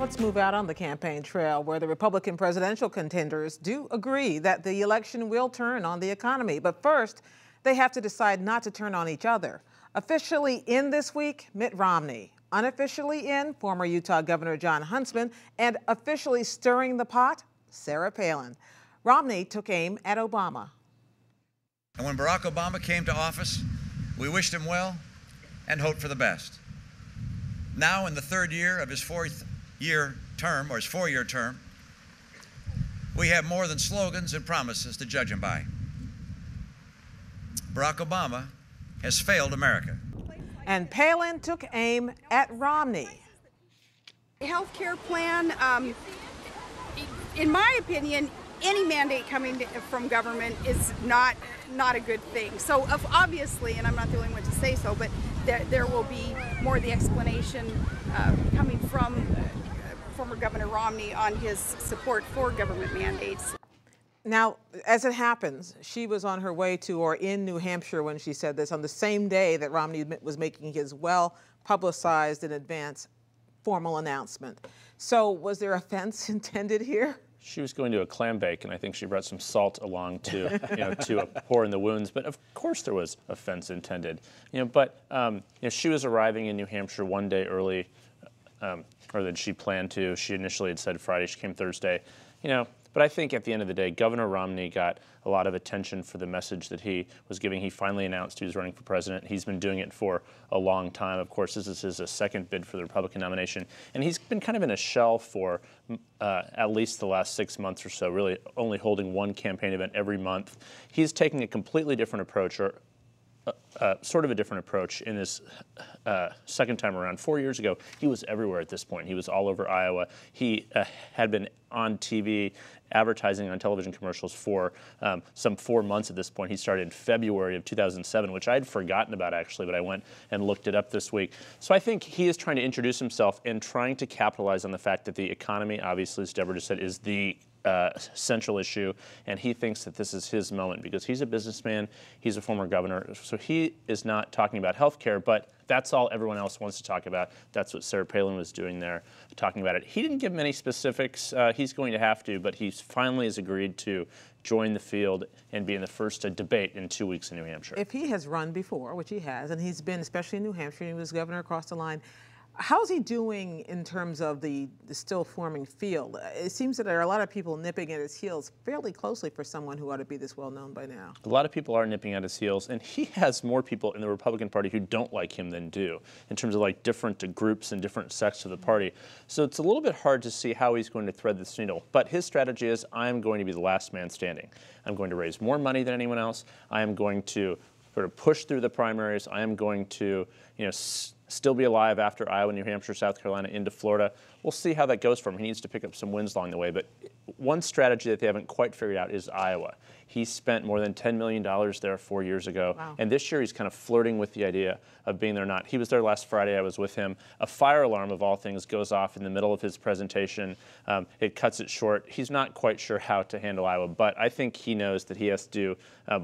Let's move out on the campaign trail, where the Republican presidential contenders do agree that the election will turn on the economy. But first, they have to decide not to turn on each other. Officially in this week, Mitt Romney. Unofficially in, former Utah Governor Jon Huntsman. And officially stirring the pot, Sarah Palin. Romney took aim at Obama. And when Barack Obama came to office, we wished him well and hoped for the best. Now, in the third year of his four-year term, we have more than slogans and promises to judge him by. Barack Obama has failed America. And Palin took aim at Romney. Health care plan, in my opinion, any mandate coming from government is not a good thing. So obviously, and I'm not the only one to say so, but there will be more of the explanation coming from former Governor Romney on his support for government mandates. Now, as it happens, she was on her way to or in New Hampshire when she said this, on the same day that Romney was making his well-publicized in advance formal announcement. So was there offense intended here? She was going to a clam bake, and I think she brought some salt along to, to pour in the wounds. But of course, there was offense intended. She was arriving in New Hampshire one day early, or than she planned to. She initially had said Friday. She came Thursday. But I think at the end of the day, Governor Romney got a lot of attention for the message that he was giving. He finally announced he was running for president. He's been doing it for a long time. Of course, this is his second bid for the Republican nomination. And he's been kind of in a shell for at least the last 6 months or so, really only holding one campaign event every month. He's taking a completely different approach, or sort of a different approach in his second time around. 4 years ago, he was everywhere at this point. He was all over Iowa. He had been on TV, advertising on television commercials for some 4 months at this point. He started in February of 2007, which I'd forgotten about actually, but I went and looked it up this week. So I think he is trying to introduce himself and trying to capitalize on the fact that the economy, obviously, as Deborah just said, is the central issue, and he thinks that this is his moment because he's a businessman, he's a former governor, so he is not talking about health care, but that's all everyone else wants to talk about. That's what Sarah Palin was doing there, talking about it. He didn't give many specifics. He's going to have to, but he finally has agreed to join the field and be in the first debate in 2 weeks in New Hampshire. If he has run before, which he has, and he's been, especially in New Hampshire, he was governor across the line, how's he doing in terms of the still forming field? It seems that there are a lot of people nipping at his heels fairly closely for someone who ought to be this well known by now. A lot of people are nipping at his heels, and he has more people in the Republican Party who don't like him than do, in terms of like different groups and different sects of the party. So it's a little bit hard to see how he's going to thread this needle. But his strategy is, I am going to be the last man standing. I'm going to raise more money than anyone else. I am going to sort of push through the primaries. I am going to, still be alive after Iowa, New Hampshire, South Carolina, into Florida. We'll see how that goes for him. He needs to pick up some wins along the way. But one strategy that they haven't quite figured out is Iowa. He spent more than $10 million there 4 years ago. Wow. And this year he's kind of flirting with the idea of being there or not. He was there last Friday. I was with him. A fire alarm, of all things, goes off in the middle of his presentation. It cuts it short. He's not quite sure how to handle Iowa, but I think he knows that he has to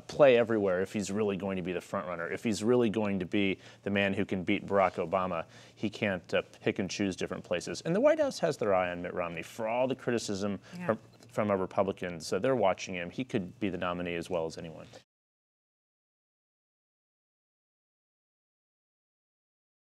play everywhere if he's really going to be the front runner. If he's really going to be the man who can beat Barack Obama, he can't pick and choose different places. And the White House has their eye on Mitt Romney. For all the criticism from our Republicans, they're watching him. He could be the nominee as well as anyone.